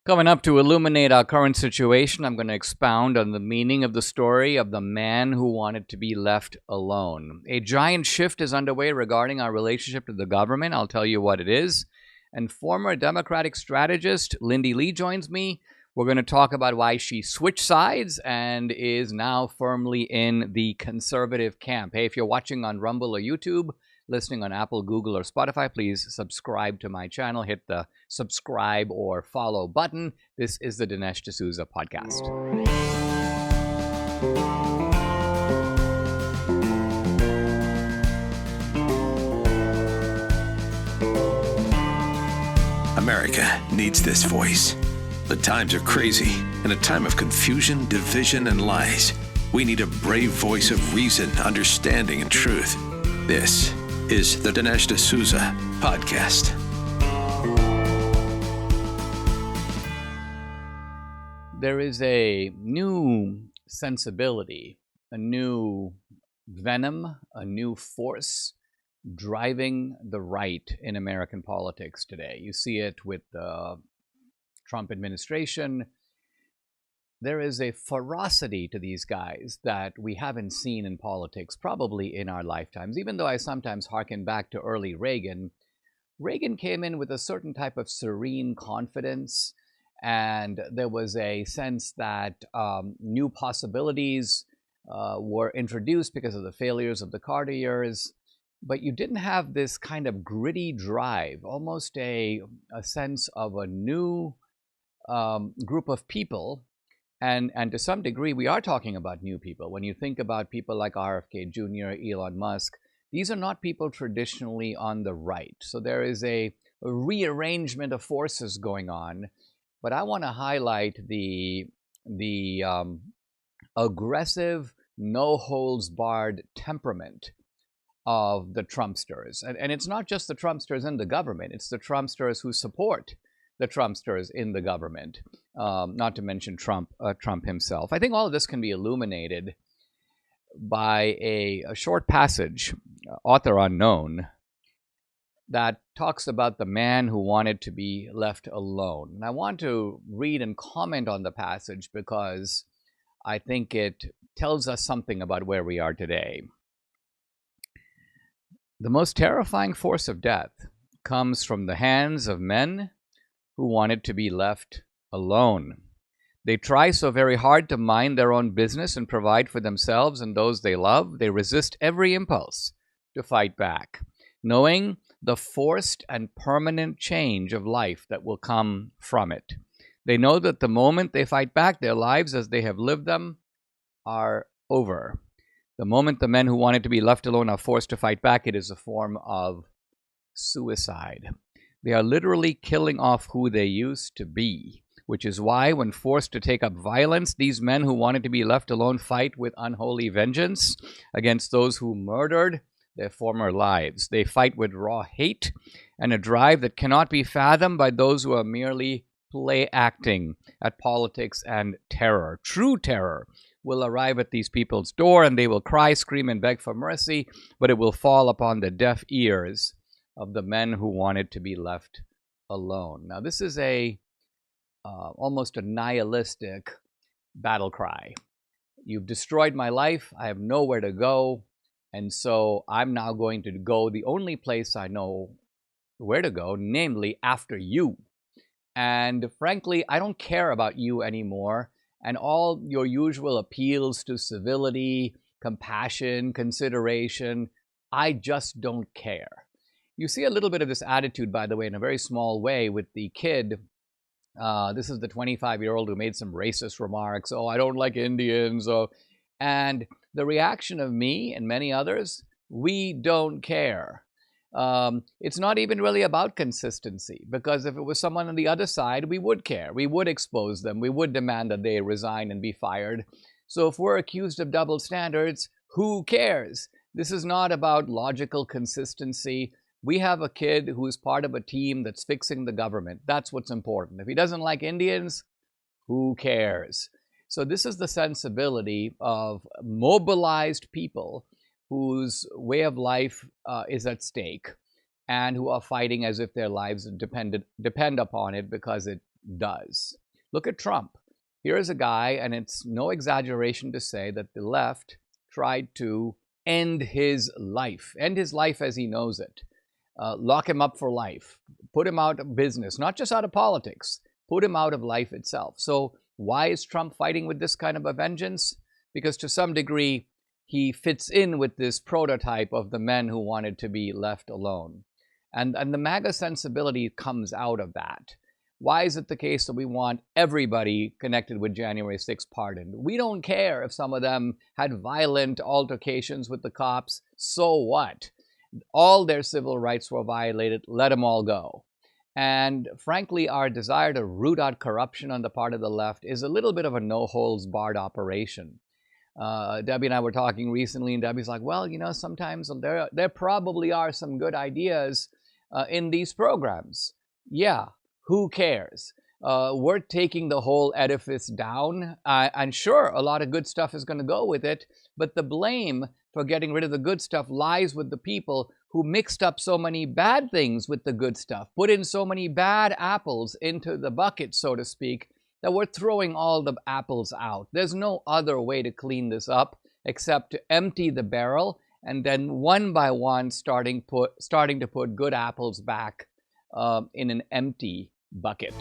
Coming up to illuminate our current situation, I'm going to expound on the meaning of the story of the man who wanted to be left alone. A giant shift is underway regarding our relationship to the government. I'll tell you what it is. And former Democratic strategist Lindy Li joins me. We're going to talk about why she switched sides and is now firmly in the conservative camp. Hey, if you're watching on Rumble or YouTube, listening on Apple, Google, or Spotify, please subscribe to my channel. Hit the subscribe or follow button. This is the Dinesh D'Souza podcast. America needs this voice. The times are crazy. In a time of confusion, division, and lies, we need a brave voice of reason, understanding, and truth. This is the Dinesh D'Souza podcast. There is a new sensibility, a new venom, a new force driving the right in American politics today. You see it with the Trump administration. There is a ferocity to these guys that we haven't seen in politics probably in our lifetimes. Even though I sometimes hearken back to early Reagan, Reagan came in with a certain type of serene confidence, and there was a sense that new possibilities were introduced because of the failures of the Carter years. But you didn't have this kind of gritty drive, almost a sense of a new group of people. And to some degree, we are talking about new people. When you think about people like RFK Jr., Elon Musk, these are not people traditionally on the right. So there is a rearrangement of forces going on. But I want to highlight the aggressive, no-holds-barred temperament of the Trumpsters. And it's not just the Trumpsters in the government. It's the Trumpsters who support the Trumpsters in the government, not to mention Trump himself. I think all of this can be illuminated by a short passage, author unknown, that talks about the man who wanted to be left alone. And I want to read and comment on the passage because I think it tells us something about where we are today. The most terrifying force of death comes from the hands of men who wanted to be left alone. They try so very hard to mind their own business and provide for themselves and those they love. They resist every impulse to fight back, knowing the forced and permanent change of life that will come from it. They know that the moment they fight back, their lives as they have lived them are over. The moment the men who wanted to be left alone are forced to fight back, it is a form of suicide. They are literally killing off who they used to be, which is why when forced to take up violence, these men who wanted to be left alone fight with unholy vengeance against those who murdered their former lives. They fight with raw hate and a drive that cannot be fathomed by those who are merely play acting at politics and terror. True terror will arrive at these people's door and they will cry, scream, and beg for mercy, but it will fall upon the deaf ears of the men who wanted to be left alone. Now, this is almost a nihilistic battle cry. You've destroyed my life. I have nowhere to go. And so I'm now going to go the only place I know where to go, namely after you. And frankly, I don't care about you anymore. And all your usual appeals to civility, compassion, consideration, I just don't care. You see a little bit of this attitude, by the way, in a very small way with the kid. This is the 25-year-old who made some racist remarks. Oh, I don't like Indians. And the reaction of me and many others, we don't care. It's not even really about consistency, because if it was someone on the other side, we would care. We would expose them. We would demand that they resign and be fired. So if we're accused of double standards, who cares? This is not about logical consistency. We have a kid who's part of a team that's fixing the government. That's what's important. If he doesn't like Indians, who cares? So this is the sensibility of mobilized people whose way of life is at stake and who are fighting as if their lives depend upon it because it does. Look at Trump. Here is a guy, and it's no exaggeration to say that the left tried to end his life as he knows it, lock him up for life, put him out of business, not just out of politics, put him out of life itself. So why is Trump fighting with this kind of a vengeance? Because to some degree, he fits in with this prototype of the men who wanted to be left alone. And the MAGA sensibility comes out of that. Why is it the case that we want everybody connected with January 6th pardoned? We don't care if some of them had violent altercations with the cops. So what? All their civil rights were violated. Let them all go. And frankly, our desire to root out corruption on the part of the left is a little bit of a no-holds-barred operation. Debbie and I were talking recently, and Debbie's like, well, you know, sometimes there probably are some good ideas in these programs. Yeah, who cares? We're taking the whole edifice down, and sure, a lot of good stuff is going to go with it, but the blame for getting rid of the good stuff lies with the people who mixed up so many bad things with the good stuff, put in so many bad apples into the bucket, so to speak, that we're throwing all the apples out. There's no other way to clean this up except to empty the barrel and then one by one starting to put good apples back in an empty bucket.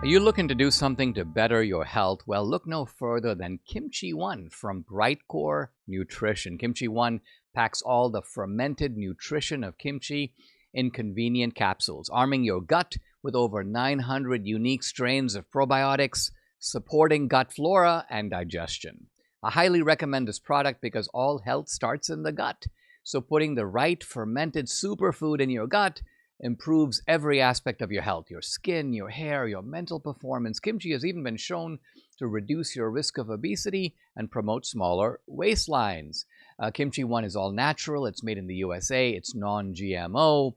Are you looking to do something to better your health? Well, look no further than Kimchi One from Brightcore Nutrition. Kimchi One packs all the fermented nutrition of kimchi in convenient capsules, arming your gut with over 900 unique strains of probiotics, supporting gut flora and digestion. I highly recommend this product because all health starts in the gut. So putting the right fermented superfood in your gut improves every aspect of your health, your skin, your hair, your mental performance. Kimchi has even been shown to reduce your risk of obesity and promote smaller waistlines. Kimchi One is all natural. It's made in the USA. It's non-GMO.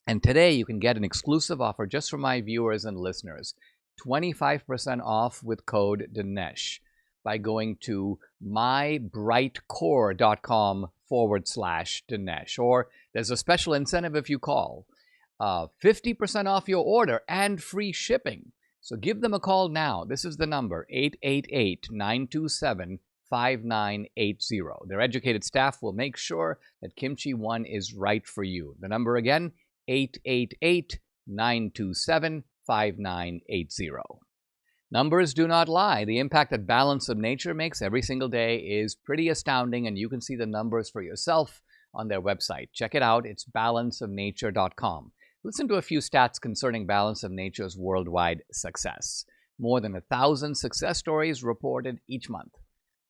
And today you can get an exclusive offer just for my viewers and listeners. 25% off with code Dinesh by going to mybrightcore.com/Dinesh. Or there's a special incentive if you call. 50% off your order and free shipping. So give them a call now. This is the number, 888-927-5980. Their educated staff will make sure that Kimchi One is right for you. The number again, 888-927-5980. Numbers do not lie. The impact that Balance of Nature makes every single day is pretty astounding, and you can see the numbers for yourself on their website. Check it out. It's balanceofnature.com. Listen to a few stats concerning Balance of Nature's worldwide success. More than 1,000 success stories reported each month.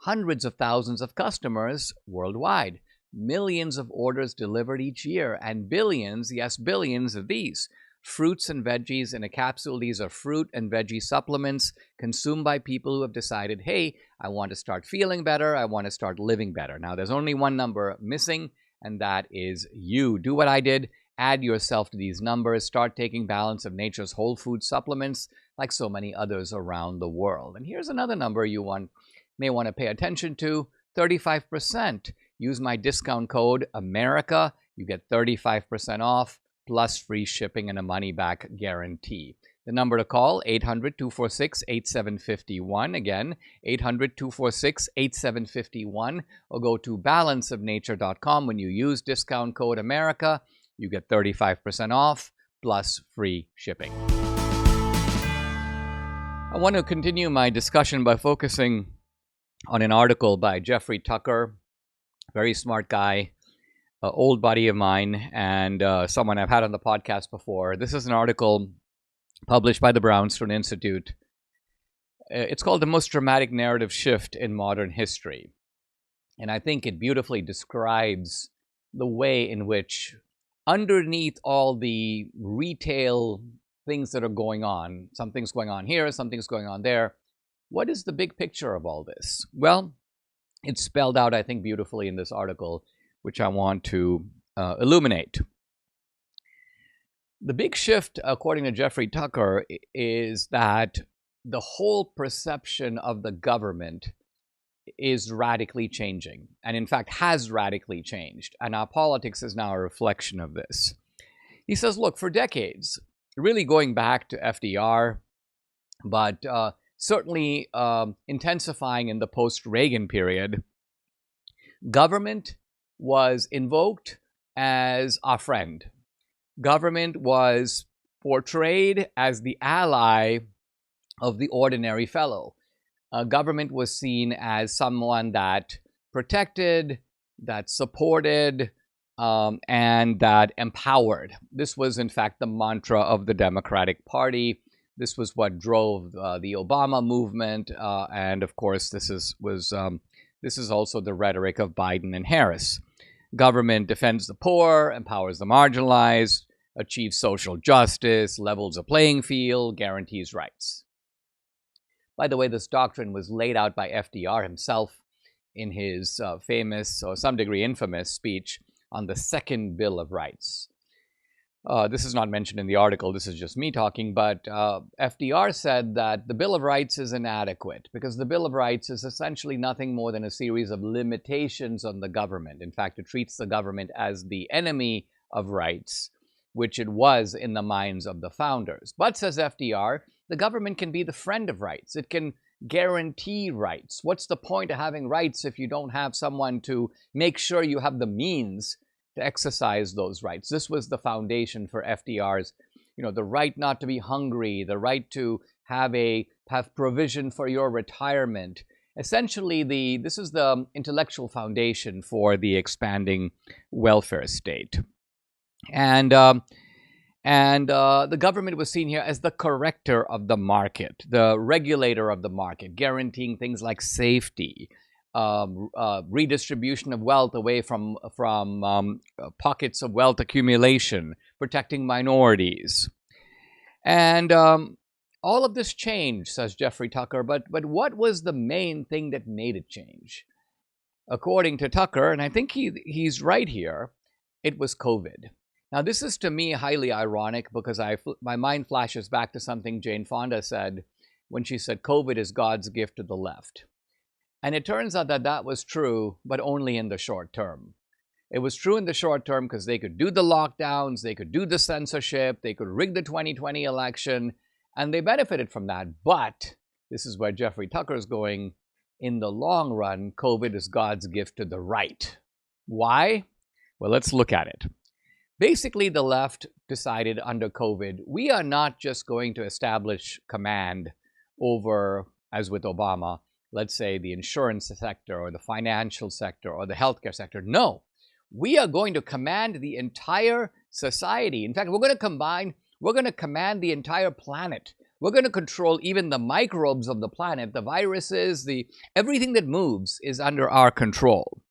Hundreds of thousands of customers worldwide. Millions of orders delivered each year, and billions, yes, billions of these. Fruits and veggies in a capsule. These are fruit and veggie supplements consumed by people who have decided, hey, I want to start feeling better. I want to start living better. Now, there's only one number missing, and that is you. Do what I did. Add yourself to these numbers. Start taking Balance of Nature's whole food supplements like so many others around the world. And here's another number you may want to pay attention to, 35%. Use my discount code AMERICA. You get 35% off plus free shipping and a money-back guarantee. The number to call, 800-246-8751. Again, 800-246-8751. Or go to balanceofnature.com. When you use discount code AMERICA, you get 35% off plus free shipping. I want to continue my discussion by focusing on an article by Jeffrey Tucker, very smart guy, old buddy of mine, and someone I've had on the podcast before. This is an article published by the Brownstone Institute. It's called The Most Dramatic Narrative Shift in Modern History. And I think it beautifully describes the way in which underneath all the retail things that are going on, something's going on here, something's going on there, what is the big picture of all this? Well, it's spelled out, I think, beautifully in this article, which I want to illuminate. The big shift, according to Jeffrey Tucker, is that the whole perception of the government is radically changing, and in fact has radically changed, and our politics is now a reflection of this. He says, look, for decades, really going back to FDR, but certainly intensifying in the post-Reagan period. Government was invoked as our friend. Government was portrayed as the ally of the ordinary fellow. Government was seen as someone that protected, that supported, and that empowered. This was, in fact, the mantra of the Democratic Party. This was what drove the Obama movement, and of course, this is also the rhetoric of Biden and Harris. Government defends the poor, empowers the marginalized, achieves social justice, levels a playing field, guarantees rights. By the way, this doctrine was laid out by FDR himself in his famous, or some degree infamous, speech on the Second Bill of Rights. This is not mentioned in the article, this is just me talking, but FDR said that the Bill of Rights is inadequate because the Bill of Rights is essentially nothing more than a series of limitations on the government. In fact, it treats the government as the enemy of rights, which it was in the minds of the founders. But, says FDR, the government can be the friend of rights. It can guarantee rights. What's the point of having rights if you don't have someone to make sure you have the means to exercise those rights? This was the foundation for FDR's, the right not to be hungry, the right to have provision for your retirement. Essentially, this is the intellectual foundation for the expanding welfare state. And the government was seen here as the corrector of the market, the regulator of the market, guaranteeing things like safety, redistribution of wealth away from pockets of wealth accumulation, protecting minorities. And all of this changed, says Jeffrey Tucker, but what was the main thing that made it change? According to Tucker, and I think he's right here, it was COVID. Now, this is to me highly ironic because my mind flashes back to something Jane Fonda said when she said COVID is God's gift to the left. And it turns out that that was true, but only in the short term. It was true in the short term because they could do the lockdowns, they could do the censorship, they could rig the 2020 election, and they benefited from that. But this is where Jeffrey Tucker is going. In the long run, COVID is God's gift to the right. Why? Well, let's look at it. Basically, the left decided under COVID, we are not just going to establish command over, as with Obama, let's say the insurance sector or the financial sector or the healthcare sector. No, we are going to command the entire society. In fact, we're going to command the entire planet. We're going to control even the microbes of the planet, the viruses, everything that moves is under our control.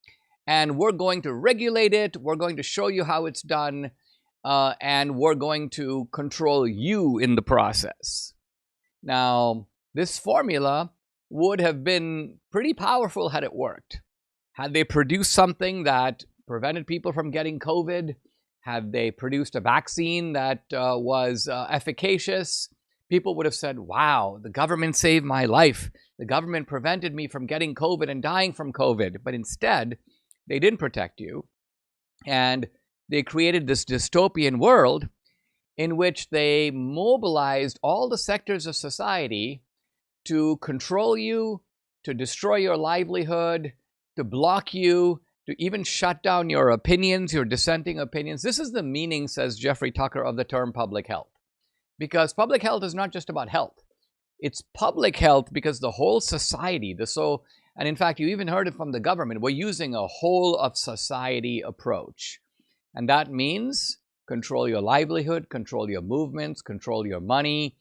And we're going to regulate it, we're going to show you how it's done, and we're going to control you in the process. Now, this formula would have been pretty powerful had it worked. Had they produced something that prevented people from getting COVID, had they produced a vaccine that was efficacious, people would have said, wow, the government saved my life. The government prevented me from getting COVID and dying from COVID. But instead, they didn't protect you, and they created this dystopian world in which they mobilized all the sectors of society to control you, to destroy your livelihood, to block you, to even shut down your opinions, your dissenting opinions. This is the meaning, says Jeffrey Tucker, of the term public health. Because public health is not just about health. It's public health because the whole society, and in fact, you even heard it from the government, we're using a whole of society approach. And that means control your livelihood, control your movements, control your money,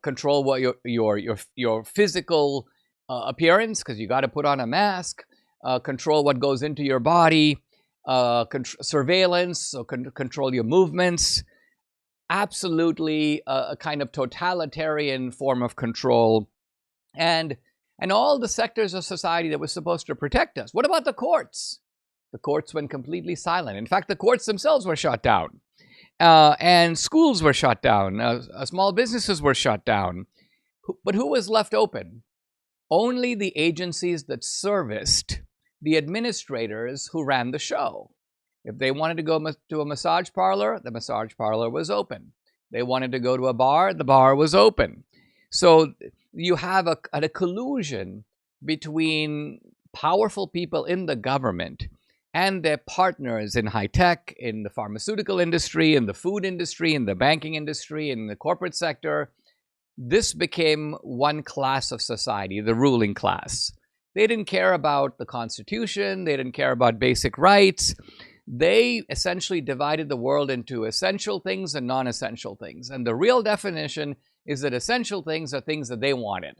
control what your physical appearance, because you got to put on a mask, control what goes into your body, surveillance, so control your movements. Absolutely a kind of totalitarian form of control. And all the sectors of society that was supposed to protect us. What about the courts? The courts went completely silent. In fact, the courts themselves were shut down. And schools were shut down. Small businesses were shut down. But who was left open? Only the agencies that serviced the administrators who ran the show. If they wanted to go to a massage parlor, the massage parlor was open. They wanted to go to a bar, the bar was open. So you have a collusion between powerful people in the government and their partners in high tech, in the pharmaceutical industry, in the food industry, in the banking industry, in the corporate sector. This became one class of society, the ruling class. They didn't care about the Constitution. They didn't care about basic rights. They essentially divided the world into essential things and non-essential things. And the real definition is that essential things are things that they wanted,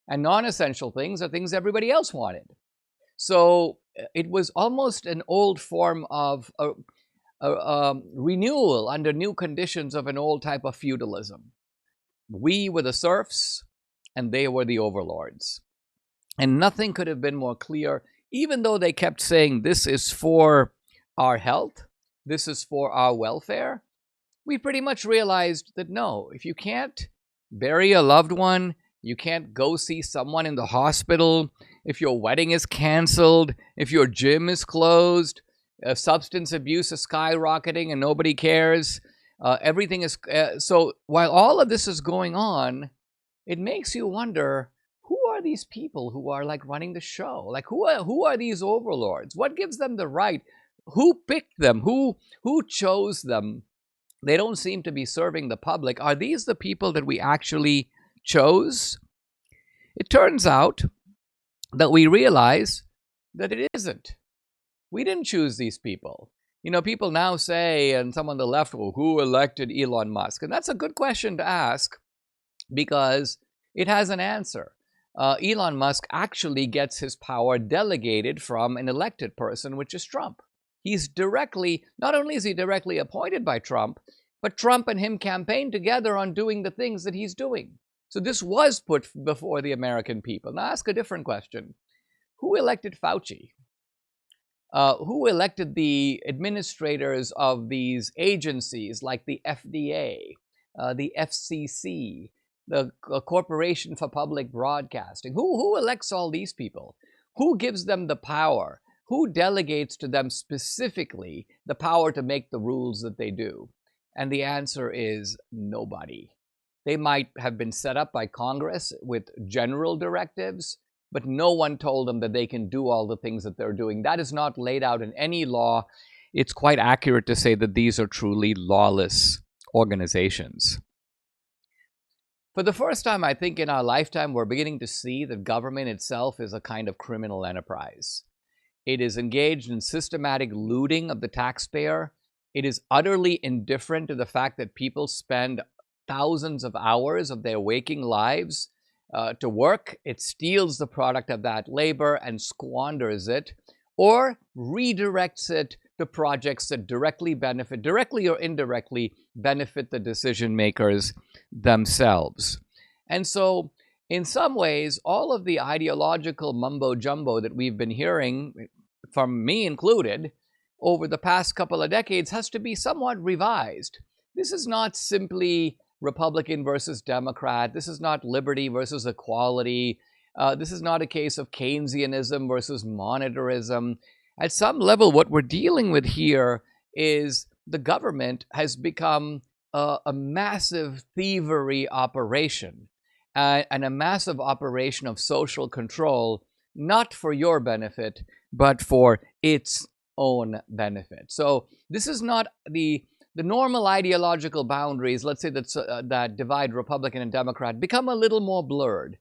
and non-essential things are things everybody else wanted. So it was almost an old form of renewal under new conditions of an old type of feudalism. We were the serfs, and they were the overlords. And nothing could have been more clear, even though they kept saying this is for our health, this is for our welfare. We pretty much realized that no, if you can't bury a loved one, you can't go see someone in the hospital, if your wedding is canceled, if your gym is closed, substance abuse is skyrocketing and nobody cares, everything is... so while all of this is going on, it makes you wonder, who are these people who are like running the show? Like who are these overlords? What gives them the right? Who picked them? Who chose them? They don't seem to be serving the public. Are these the people that we actually chose? It turns out that we realize that it isn't. We didn't choose these people. You know, people now say, and some on the left, well, who elected Elon Musk? And that's a good question to ask because it has an answer. Elon Musk actually gets his power delegated from an elected person, which is Trump. He's directly, not only is he directly appointed by Trump, but Trump and him campaigned together on doing the things that he's doing. So this was put before the American people. Now ask a different question. Who elected Fauci? Who elected the administrators of these agencies like the FDA, the FCC, the Corporation for Public Broadcasting? Who elects all these people? Who gives them the power? Who delegates to them specifically the power to make the rules that they do? And the answer is nobody. They might have been set up by Congress with general directives, but no one told them that they can do all the things that they're doing. That is not laid out in any law. It's quite accurate to say that these are truly lawless organizations. For the first time, I think, in our lifetime, we're beginning to see that government itself is a kind of criminal enterprise. It is engaged in systematic looting of the taxpayer. It is utterly indifferent to the fact that people spend thousands of hours of their waking lives to work. It steals the product of that labor and squanders it, or redirects it to projects that directly or indirectly benefit the decision makers themselves. And so, in some ways, all of the ideological mumbo-jumbo that we've been hearing, from me included, over the past couple of decades has to be somewhat revised. This is not simply Republican versus Democrat. This is not liberty versus equality. This is not a case of Keynesianism versus monetarism. At some level, what we're dealing with here is the government has become a massive thievery operation and a massive operation of social control, not for your benefit, but for its own benefit. So this is not the normal ideological boundaries, let's say that divide Republican and Democrat, become a little more blurred.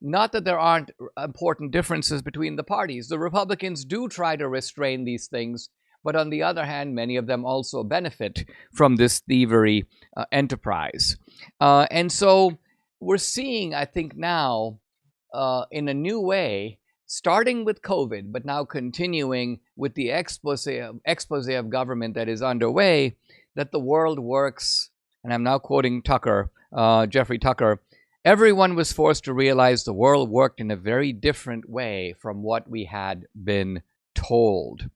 Not that there aren't important differences between the parties. The Republicans do try to restrain these things, but on the other hand, many of them also benefit from this thievery enterprise. And so we're seeing, I think now, in a new way, starting with COVID, but now continuing with the expose of government that is underway, that the world works, and I'm now quoting Tucker, Jeffrey Tucker, everyone was forced to realize the world worked in a very different way from what we had been told.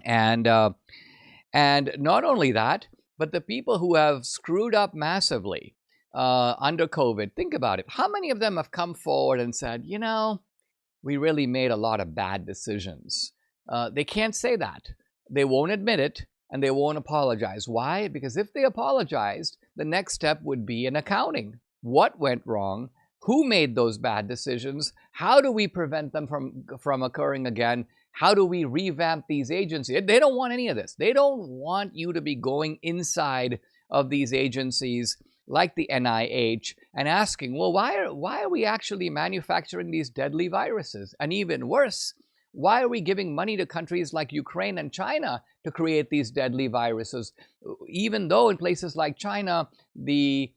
And not only that, but the people who have screwed up massively under COVID, think about it. How many of them have come forward and said, you know, we really made a lot of bad decisions? They can't say that. They won't admit it, and they won't apologize. Why? Because if they apologized, the next step would be an accounting. What went wrong? Who made those bad decisions? How do we prevent them from occurring again? How do we revamp these agencies? They don't want any of this. They don't want you to be going inside of these agencies like the NIH and asking, well, why are we actually manufacturing these deadly viruses? And even worse, why are we giving money to countries like Ukraine and China to create these deadly viruses? Even though in places like China, the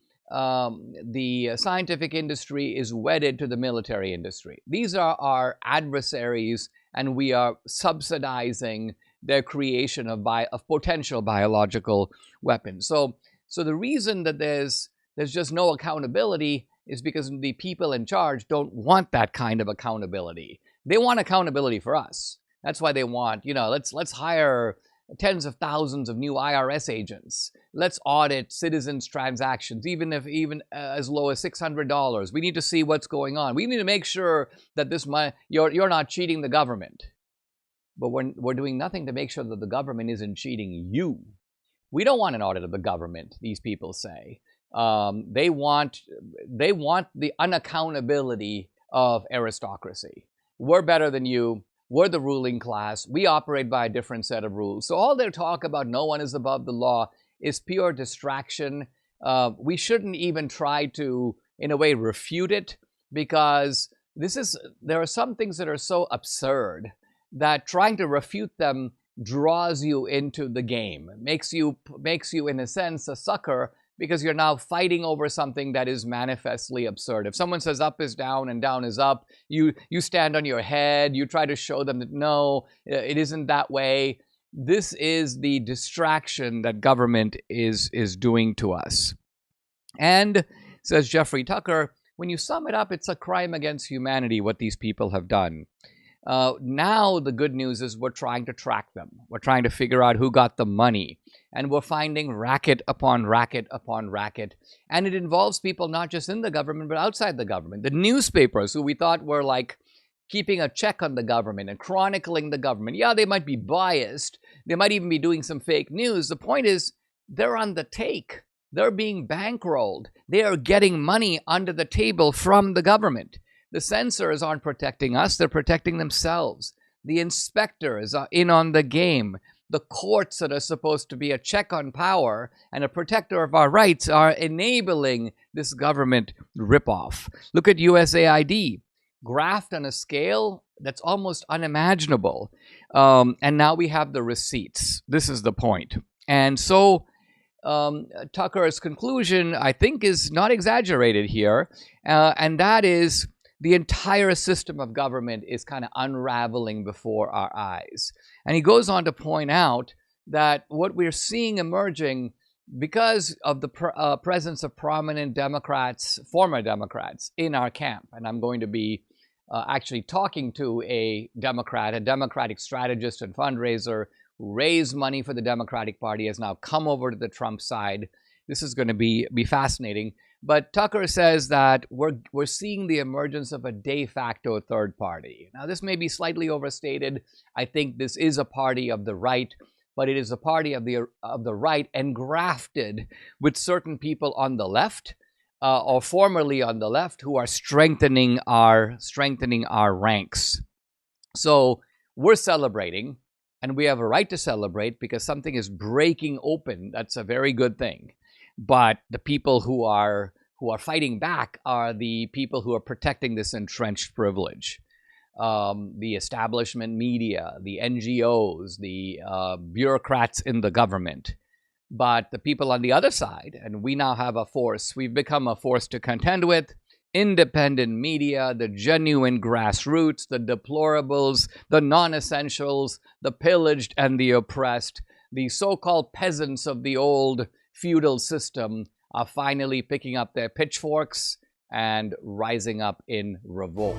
scientific industry is wedded to the military industry. These are our adversaries, and we are subsidizing their creation of potential biological weapons. So the reason that there's just no accountability is because the people in charge don't want that kind of accountability. They want accountability for us. That's why they want, let's hire tens of thousands of new IRS agents. Let's audit citizens' transactions, even as low as $600. We need to see what's going on. We need to make sure that this money, you're not cheating the government. But we're doing nothing to make sure that the government isn't cheating you. We don't want an audit of the government, these people say. They want the unaccountability of aristocracy. We're better than you. We're the ruling class. We operate by a different set of rules. So all their talk about no one is above the law is pure distraction. We shouldn't even try to, in a way, refute it, because there are some things that are so absurd that trying to refute them draws you into the game. It makes you, in a sense, a sucker, because you're now fighting over something that is manifestly absurd. If someone says up is down and down is up, you stand on your head, you try to show them that no, it isn't that way. This is the distraction that government is doing to us. And, says Jeffrey Tucker, when you sum it up, it's a crime against humanity what these people have done. Now the good news is we're trying to track them. We're trying to figure out who got the money. And we're finding racket upon racket upon racket. And it involves people not just in the government, but outside the government. The newspapers, who we thought were like keeping a check on the government and chronicling the government. Yeah, they might be biased. They might even be doing some fake news. The point is, they're on the take. They're being bankrolled. They are getting money under the table from the government. The censors aren't protecting us. They're protecting themselves. The inspectors are in on the game. The courts that are supposed to be a check on power and a protector of our rights are enabling this government ripoff. Look at USAID, graft on a scale that's almost unimaginable. And now we have the receipts. This is the point. And so Tucker's conclusion, I think, is not exaggerated here. And that is, the entire system of government is kind of unraveling before our eyes. And he goes on to point out that what we're seeing emerging, because of the presence of prominent Democrats, former Democrats, in our camp, and I'm going to be actually talking to a Democratic strategist and fundraiser who raised money for the Democratic Party, has now come over to the Trump side. This is going to be fascinating. But Tucker says that we're seeing the emergence of a de facto third party. Now, this may be slightly overstated. I think this is a party of the right, but it is a party of the right engrafted with certain people on the left, or formerly on the left, who are strengthening our ranks. So we're celebrating, and we have a right to celebrate because something is breaking open. That's a very good thing. But the people who are fighting back are the people who are protecting this entrenched privilege. The establishment media, the NGOs, the bureaucrats in the government. But the people on the other side, and we now have a force, we've become a force to contend with, independent media, the genuine grassroots, the deplorables, the non-essentials, the pillaged and the oppressed, the so-called peasants of the old feudal system are finally picking up their pitchforks and rising up in revolt.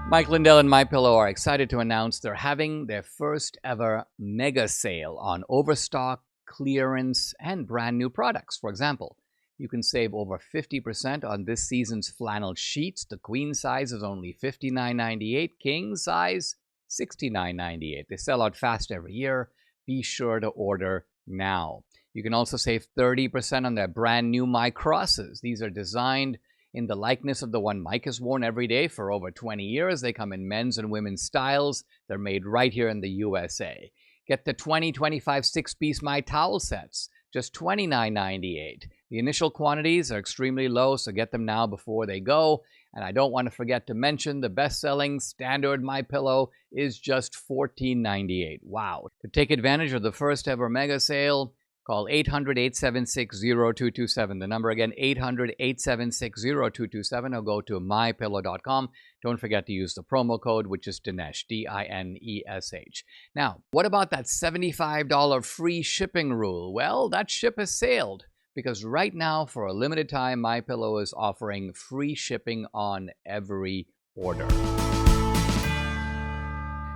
Mike Lindell and MyPillow are excited to announce they're having their first ever mega sale on overstock, clearance, and brand new products. For example, you can save over 50% on this season's flannel sheets. The queen size is only $59.98, king size $69.98. They sell out fast every year. Be sure to order now. You can also save 30% on their brand new My Crosses. These are designed in the likeness of the one Mike has worn every day for over 20 years. They come in men's and women's styles. They're made right here in the USA. Get the 2025 6-piece My Towel sets, just $29.98. The initial quantities are extremely low, so get them now before they go. And I don't want to forget to mention the best-selling standard My Pillow is just $14.98. Wow. To take advantage of the first ever mega sale, call 800-876-0227. The number again, 800-876-0227, or go to mypillow.com. Don't forget to use the promo code, which is Dinesh, D-I-N-E-S-H. Now, what about that $75 free shipping rule? Well, that ship has sailed, because right now, for a limited time, MyPillow is offering free shipping on every order.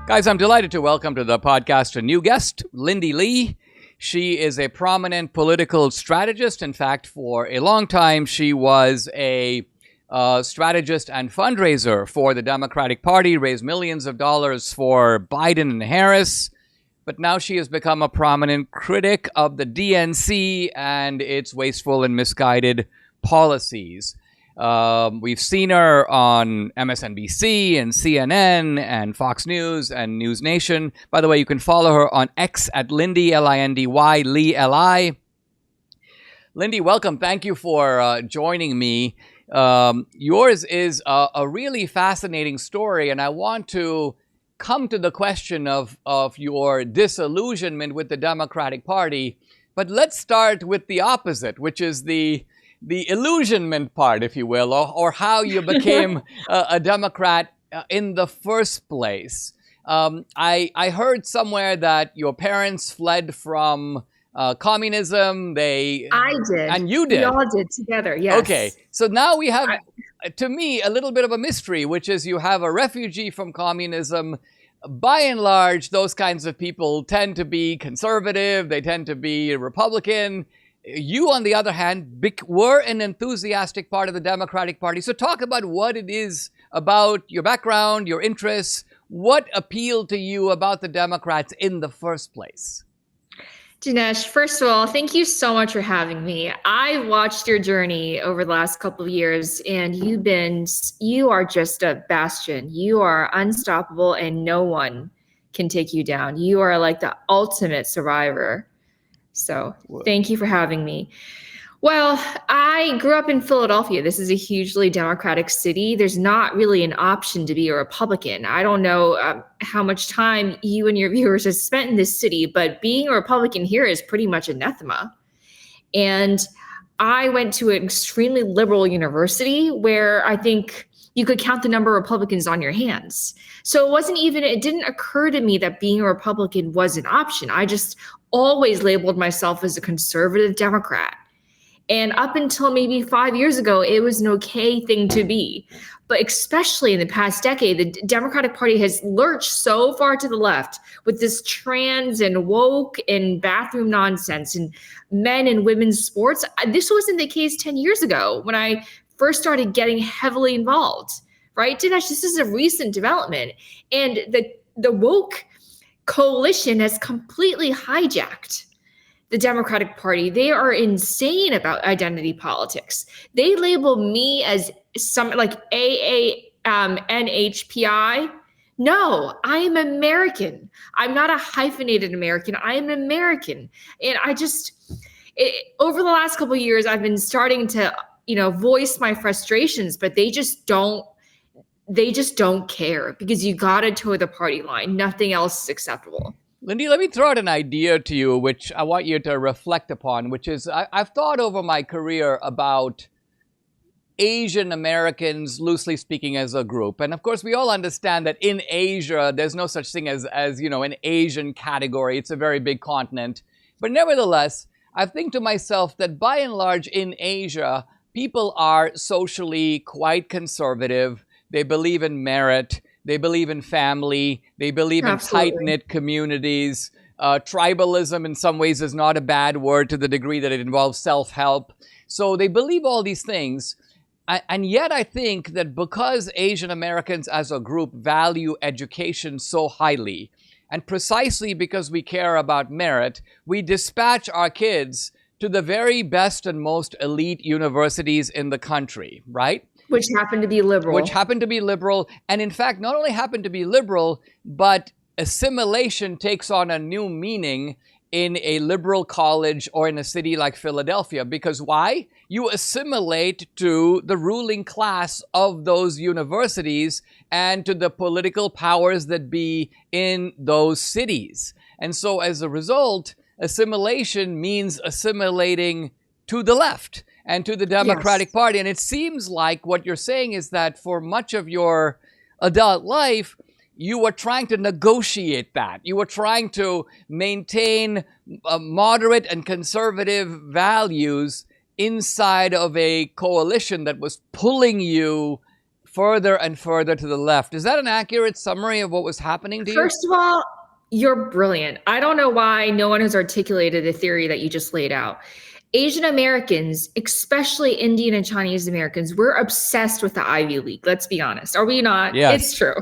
Guys, I'm delighted to welcome to the podcast a new guest, Lindy Li. She is a prominent political strategist. In fact, for a long time, she was a strategist and fundraiser for the Democratic Party, raised millions of dollars for Biden and Harris. But now she has become a prominent critic of the DNC and its wasteful and misguided policies. We've seen her on MSNBC and CNN and Fox News and News Nation. By the way, you can follow her on X at Lindy, L-I-N-D-Y, Li, L-I. Lindy, welcome. Thank you for joining me. Yours is a really fascinating story, and I want to come to the question of your disillusionment with the Democratic Party. But let's start with the opposite, which is the illusionment part, if you will, or how you became a Democrat in the first place. I heard somewhere that your parents fled from communism. I did. And you did. We all did together, yes. Okay. So now we have, to me, a little bit of a mystery, which is you have a refugee from communism. By and large, those kinds of people tend to be conservative. They tend to be Republican. You, on the other hand, were an enthusiastic part of the Democratic Party. So talk about what it is about your background, your interests. What appealed to you about the Democrats in the first place? Dinesh, first of all, thank you so much for having me. I watched your journey over the last couple of years, and you are just a bastion. You are unstoppable, and no one can take you down. You are like the ultimate survivor. So thank you for having me. Well, I grew up in Philadelphia. This is a hugely Democratic city. There's not really an option to be a Republican. I don't know how much time you and your viewers have spent in this city, but being a Republican here is pretty much anathema. And I went to an extremely liberal university where I think you could count the number of Republicans on your hands. So it didn't occur to me that being a Republican was an option. I just always labeled myself as a conservative Democrat. And up until maybe 5 years ago, it was an okay thing to be. But especially in the past decade, the Democratic Party has lurched so far to the left with this trans and woke and bathroom nonsense and men and women's sports. This wasn't the case 10 years ago when I first started getting heavily involved, right? Dinesh, this is a recent development. And the woke coalition has completely hijacked the Democratic Party. They are insane about identity politics. They label me as some like NHPI. No, I am American. I'm not a hyphenated American. I am American. And over the last couple of years, I've been starting to, voice my frustrations, but they just don't care because you got to toe the party line. Nothing else is acceptable. Lindy, let me throw out an idea to you, which I want you to reflect upon, which is I've thought over my career about Asian Americans, loosely speaking, as a group. And of course, we all understand that in Asia, there's no such thing as an Asian category. It's a very big continent. But nevertheless, I think to myself that by and large in Asia, people are socially quite conservative. They believe in merit. They believe in family. They believe in tight-knit communities. Tribalism in some ways is not a bad word to the degree that it involves self-help. So they believe all these things. And yet I think that because Asian Americans as a group value education so highly, And precisely because we care about merit, we dispatch our kids to the very best and most elite universities in the country, right? Which happen to be liberal. Which happen to be liberal. And in fact, not only happen to be liberal, but assimilation takes on a new meaning in a liberal college or in a city like Philadelphia. Because why? You assimilate to the ruling class of those universities and to the political powers that be in those cities. And so as a result, assimilation means assimilating to the left and to the Democratic Party. And it seems like what you're saying is that for much of your adult life, you were trying to negotiate that. You were trying to maintain moderate and conservative values inside of a coalition that was pulling you further and further to the left. Is that an accurate summary of what was happening to you? First of all, you're brilliant. I don't know why no one has articulated the theory that you just laid out. Asian Americans, especially Indian and Chinese Americans, we're obsessed with the Ivy League. Let's be honest. Are we not? Yes. It's true.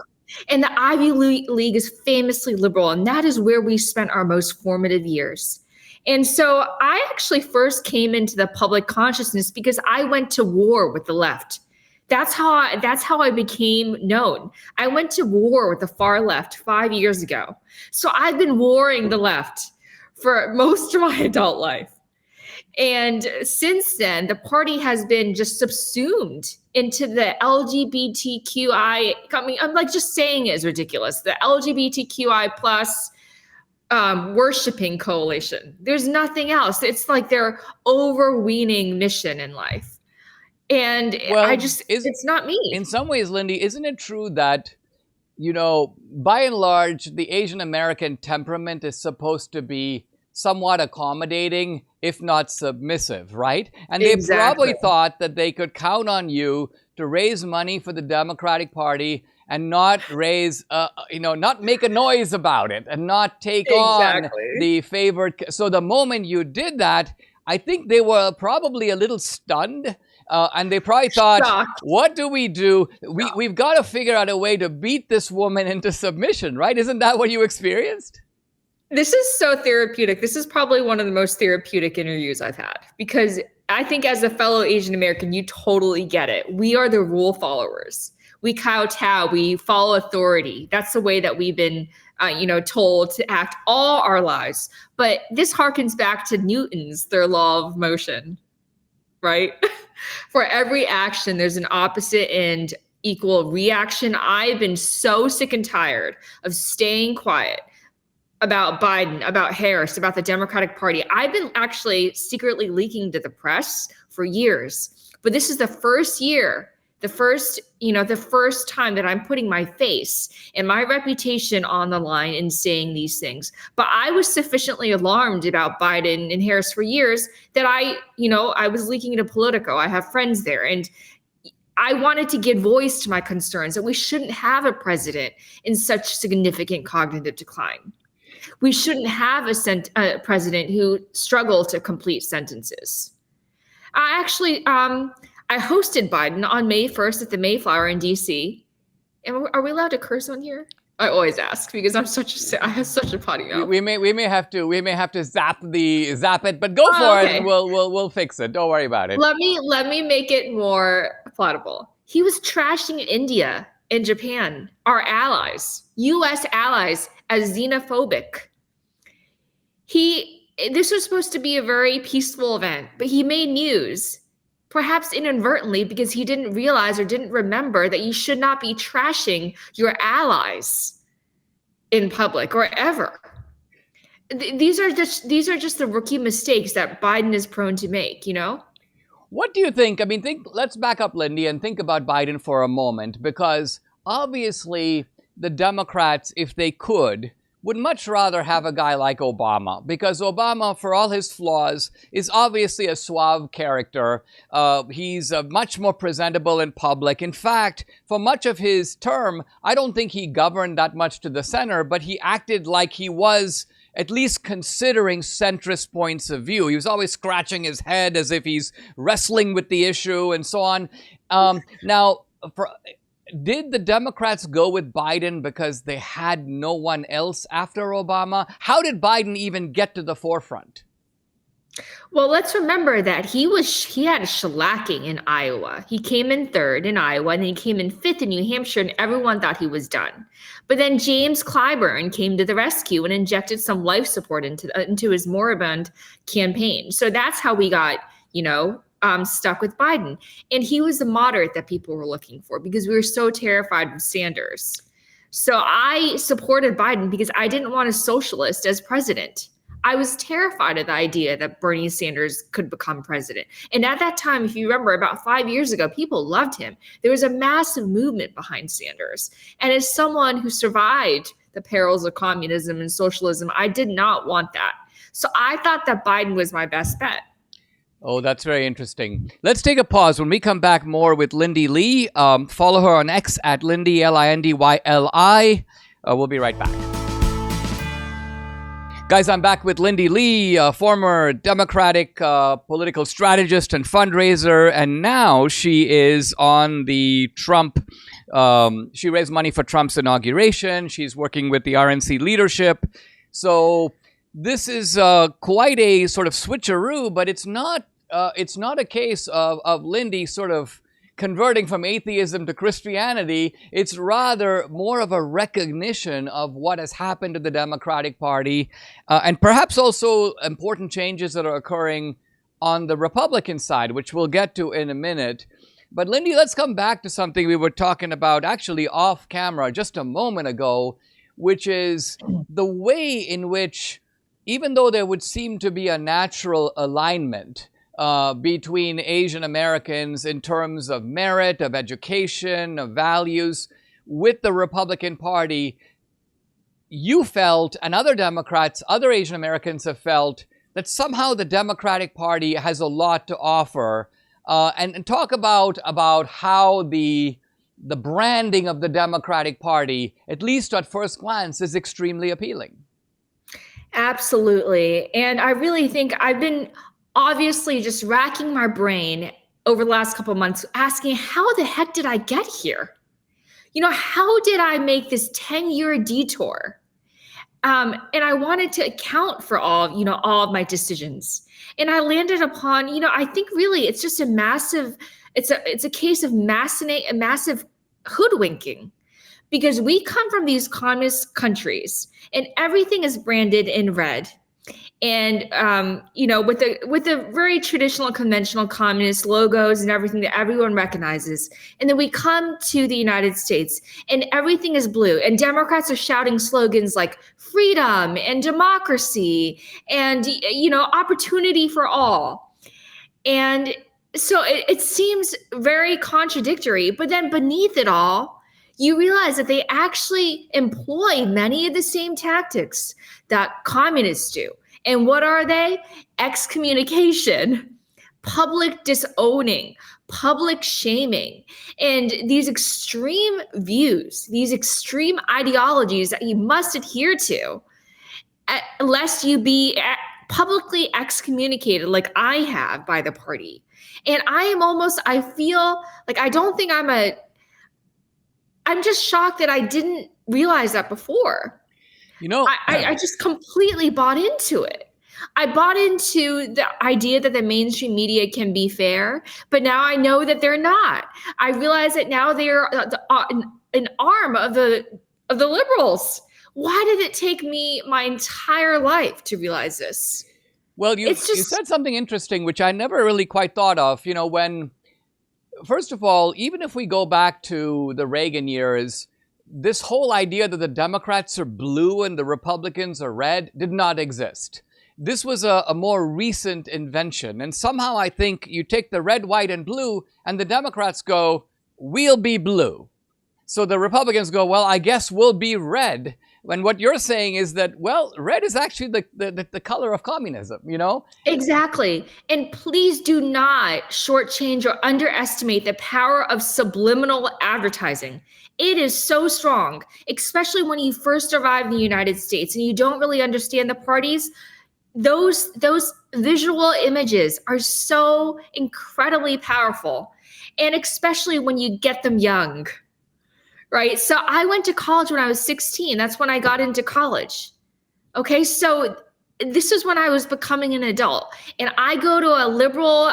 And the Ivy League is famously liberal, and that is where we spent our most formative years. And so I actually first came into the public consciousness because I went to war with the left. That's how I became known. I went to war with the far left 5 years ago. So I've been warring the left for most of my adult life. And since then, the party has been just subsumed into the LGBTQI. I'm like, just saying it is ridiculous. The LGBTQI plus worshiping coalition. There's nothing else. It's like their overweening mission in life. And it's not me. In some ways, Lindy, isn't it true that, by and large, the Asian American temperament is supposed to be somewhat accommodating, if not submissive, right? And they probably thought that they could count on you to raise money for the Democratic Party and not raise, not make a noise about it and not take on the favored. So the moment you did that, I think they were probably a little stunned. And they probably thought, shocked. What do we do? We've got to figure out a way to beat this woman into submission, right? Isn't that what you experienced? This is so therapeutic. This is probably one of the most therapeutic interviews I've had, because I think as a fellow Asian American, you totally get it. We are the rule followers. We kowtow, we follow authority. That's the way that we've been told to act all our lives. But this harkens back to Newton's third law of motion, right? For every action, there's an opposite and equal reaction. I've been so sick and tired of staying quiet about Biden, about Harris, about the Democratic Party. I've been actually secretly leaking to the press for years. But this is the first year, the first time that I'm putting my face and my reputation on the line in saying these things. But I was sufficiently alarmed about Biden and Harris for years that I was leaking to Politico. I have friends there, and I wanted to give voice to my concerns that we shouldn't have a president in such significant cognitive decline. We shouldn't have a president who struggled to complete sentences. I actually, I hosted Biden on May 1st at the Mayflower in DC. And are we allowed to curse on here? I always ask because I have such a potty mouth. We may have to zap it, but go for it. We'll fix it. Don't worry about it. Let me make it more palatable. He was trashing India and Japan, our allies, U.S. allies, as xenophobic. This was supposed to be a very peaceful event, but he made news, perhaps inadvertently, because he didn't realize or didn't remember that you should not be trashing your allies in public or ever. These are just the rookie mistakes that Biden is prone to make, What do you think? Let's back up, Lindy, and think about Biden for a moment, because obviously the Democrats, if they could, would much rather have a guy like Obama, because Obama, for all his flaws, is obviously a suave character. He's much more presentable in public. In fact, for much of his term, I don't think he governed that much to the center, but he acted like he was at least considering centrist points of view. He was always scratching his head as if he's wrestling with the issue and so on. Now, did the Democrats go with Biden because they had no one else after Obama? How did Biden even get to the forefront? Well, let's remember that he had a shellacking in Iowa. He came in third in Iowa, and then he came in fifth in New Hampshire, and everyone thought he was done. But then James Clyburn came to the rescue and injected some life support into his moribund campaign. So that's how we got, stuck with Biden. And he was the moderate that people were looking for because we were so terrified of Sanders. So I supported Biden because I didn't want a socialist as president. I was terrified of the idea that Bernie Sanders could become president. And at that time, if you remember, about 5 years ago, people loved him. There was a massive movement behind Sanders. And as someone who survived the perils of communism and socialism, I did not want that. So I thought that Biden was my best bet. Oh, that's very interesting. Let's take a pause. When we come back, more with Lindy Li. Follow her on X at Lindy, Lindyli. We'll be right back. Guys, I'm back with Lindy Li, a former Democratic political strategist and fundraiser, and now she is on the Trump. She raised money for Trump's inauguration. She's working with the RNC leadership. So this is quite a sort of switcheroo, but it's not a case of Lindy sort of converting from atheism to Christianity. It's rather more of a recognition of what has happened to the Democratic Party, and perhaps also important changes that are occurring on the Republican side, which we'll get to in a minute. But Lindy, let's come back to something we were talking about actually off camera just a moment ago, which is the way in which, even though there would seem to be a natural alignment between Asian Americans in terms of merit, of education, of values, with the Republican Party, you felt, and other Democrats, other Asian Americans have felt, that somehow the Democratic Party has a lot to offer. And talk about how the branding of the Democratic Party, at least at first glance, is extremely appealing. Absolutely. And I really think I've been obviously just racking my brain over the last couple of months, asking how the heck did I get here? How did I make this 10-year detour? And I wanted to account for all of my decisions. And I landed upon, I think really it's just it's a case of massive hoodwinking. Because we come from these communist countries and everything is branded in red. And, with the very traditional, conventional communist logos and everything that everyone recognizes. And then we come to the United States and everything is blue. And Democrats are shouting slogans like freedom and democracy and, opportunity for all. And so it seems very contradictory. But then beneath it all, you realize that they actually employ many of the same tactics that communists do. And what are they? Excommunication, public disowning, public shaming, and these extreme views, these extreme ideologies that you must adhere to, lest you be publicly excommunicated like I have by the party. And I feel like I don't think I'm just shocked that I didn't realize that before. I just completely bought into it. I bought into the idea that the mainstream media can be fair, but now I know that they're not. I realize that now they're an arm of the liberals. Why did it take me my entire life to realize this? Well, you said something interesting, which I never really quite thought of. First of all, even if we go back to the Reagan years, this whole idea that the Democrats are blue and the Republicans are red did not exist. This was a more recent invention. And somehow I think you take the red, white, and blue, and the Democrats go, we'll be blue. So the Republicans go, well, I guess we'll be red. And what you're saying is that, well, red is actually the color of communism, Exactly. And please do not shortchange or underestimate the power of subliminal advertising. It is so strong, especially when you first arrive in the United States and you don't really understand the parties. Those visual images are so incredibly powerful, and especially when you get them young. right? So I went to college when I was 16. That's when I got into college. Okay, so this is when I was becoming an adult. And I go to a liberal,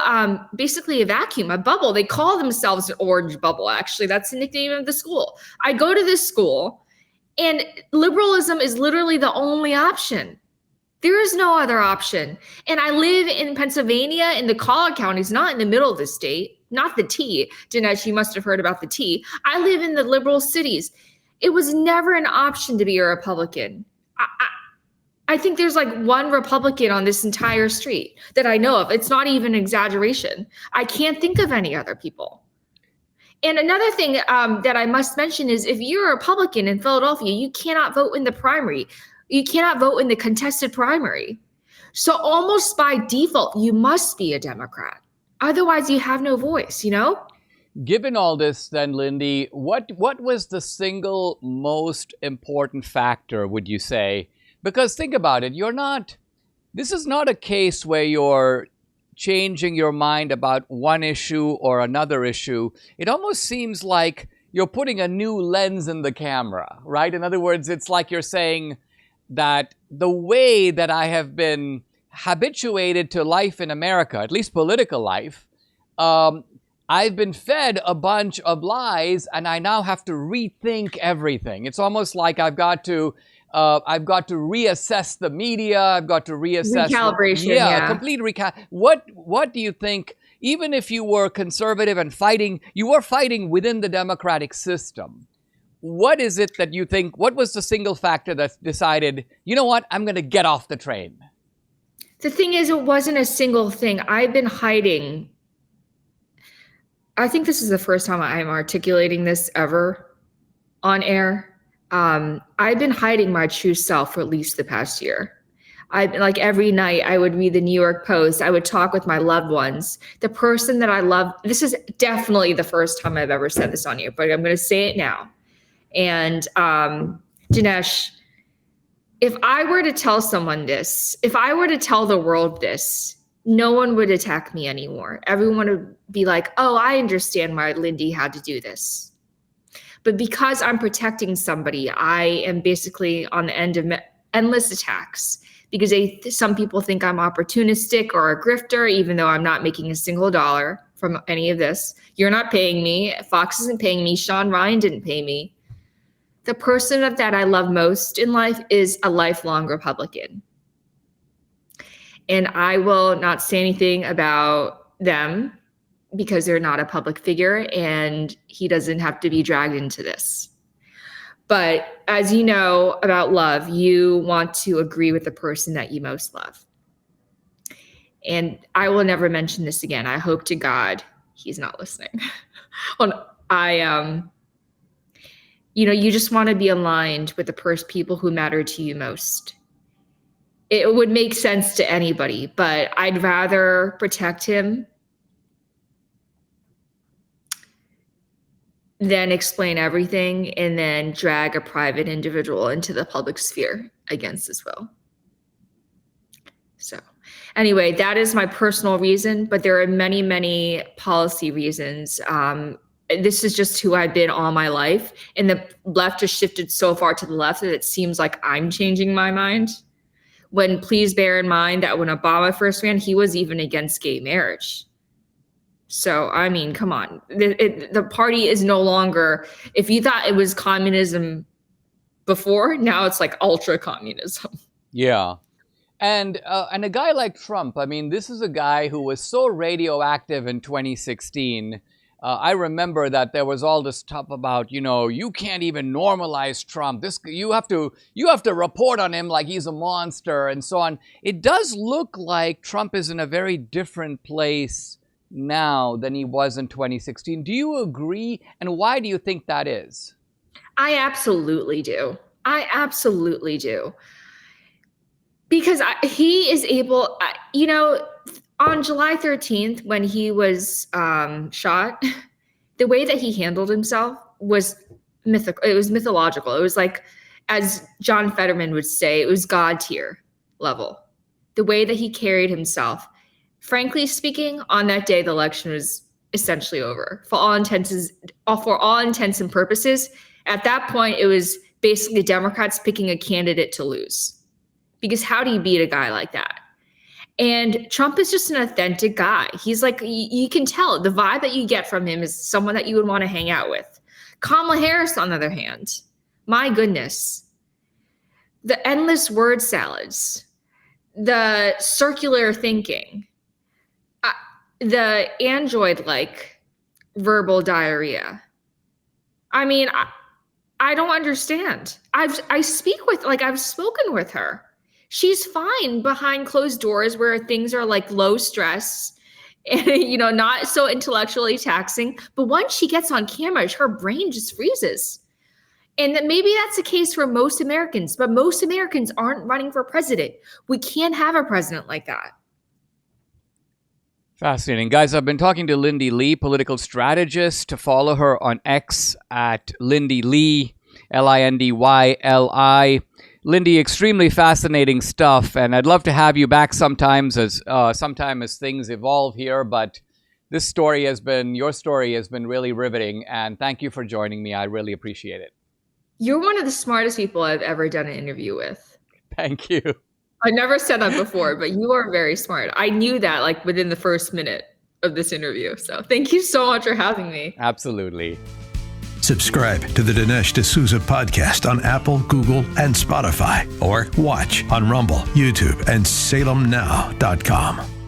basically a vacuum, a bubble. They call themselves an orange bubble, actually. That's the nickname of the school. I go to this school, and liberalism is literally the only option. There is no other option. And I live in Pennsylvania in the College counties, not in the middle of the state, not the T. Dinesh, you must have heard about the T. I live in the liberal cities. It was never an option to be a Republican. I think there's like one Republican on this entire street that I know of. It's not even an exaggeration. I can't think of any other people. And another thing that I must mention is if you're a Republican in Philadelphia, you cannot vote in the primary. You cannot vote in the contested primary. So almost by default, you must be a Democrat. Otherwise, you have no voice, you know? Given all this then, Lindy, what was the single most important factor, would you say? Because think about it, this is not a case where you're changing your mind about one issue or another issue. It almost seems like you're putting a new lens in the camera, right? In other words, it's like you're saying that the way that I have been habituated to life in America, at least political life, I've been fed a bunch of lies and I now have to rethink everything. It's almost like I've got to reassess the media. I've got to reassess recalibration. Complete What do you think? Even if you were conservative and you were fighting within the democratic system. What is it that you think? What was the single factor that decided? You know what? I'm going to get off the train. The thing is, it wasn't a single thing. I've been hiding. I think this is the first time I'm articulating this ever on air. I've been hiding my true self for at least the past year. Like every night I would read the New York Post. I would talk with my loved ones. The person that I love, this is definitely the first time I've ever said this on here, but I'm going to say it now. And Dinesh, if I were to tell someone this, if I were to tell the world this, no one would attack me anymore. Everyone would be like, oh, I understand why Lindy had to do this. But because I'm protecting somebody, I am basically on the end of endless attacks because some people think I'm opportunistic or a grifter, even though I'm not making a single dollar from any of this. You're not paying me. Fox isn't paying me. Sean Ryan didn't pay me. The person that I love most in life is a lifelong Republican. And I will not say anything about them because they're not a public figure and he doesn't have to be dragged into this. But as you know about love, you want to agree with the person that you most love. And I will never mention this again. I hope to God he's not listening. You just want to be aligned with the people who matter to you most. It would make sense to anybody, but I'd rather protect him than explain everything and then drag a private individual into the public sphere against his will. So anyway, that is my personal reason, but there are many, many policy reasons. This is just who I've been all my life. And the left has shifted so far to the left that it seems like I'm changing my mind. When please bear in mind that when Obama first ran, he was even against gay marriage. So, I mean, come on. The party is no longer, if you thought it was communism before, now it's like ultra communism. Yeah. And a guy like Trump, I mean, this is a guy who was so radioactive in 2016. I remember that there was all this stuff about, you can't even normalize Trump. You have to report on him like he's a monster and so on. It does look like Trump is in a very different place now than he was in 2016. Do you agree? And why do you think that is? I absolutely do. Because he is able, on July 13th, when he was shot, the way that he handled himself was mythical. It was mythological. It was like, as John Fetterman would say, it was God tier level. The way that he carried himself. Frankly speaking, on that day, the election was essentially over. For all intents and purposes, At that point, it was basically Democrats picking a candidate to lose. Because how do you beat a guy like that? And Trump is just an authentic guy. He's like, you can tell the vibe that you get from him is someone that you would want to hang out with. Kamala Harris, on the other hand, my goodness, the endless word salads, the circular thinking, the android-like verbal diarrhea. I mean, I don't understand. I've spoken with her. She's fine behind closed doors where things are like low stress and, not so intellectually taxing. But once she gets on camera, her brain just freezes. And that maybe that's the case for most Americans, but most Americans aren't running for president. We can't have a president like that. Fascinating. Guys, I've been talking to Lindy Li, political strategist. To follow her on X at Lindy Li, Lindyli. Lindy, extremely fascinating stuff, and I'd love to have you back sometime as things evolve here, but your story has been really riveting, and thank you for joining me. I really appreciate it. You're one of the smartest people I've ever done an interview with. Thank you. I never said that before, but you are very smart. I knew that within the first minute of this interview, so thank you so much for having me. Absolutely. Subscribe to the Dinesh D'Souza podcast on Apple, Google, and Spotify, or watch on Rumble, YouTube, and salemnow.com.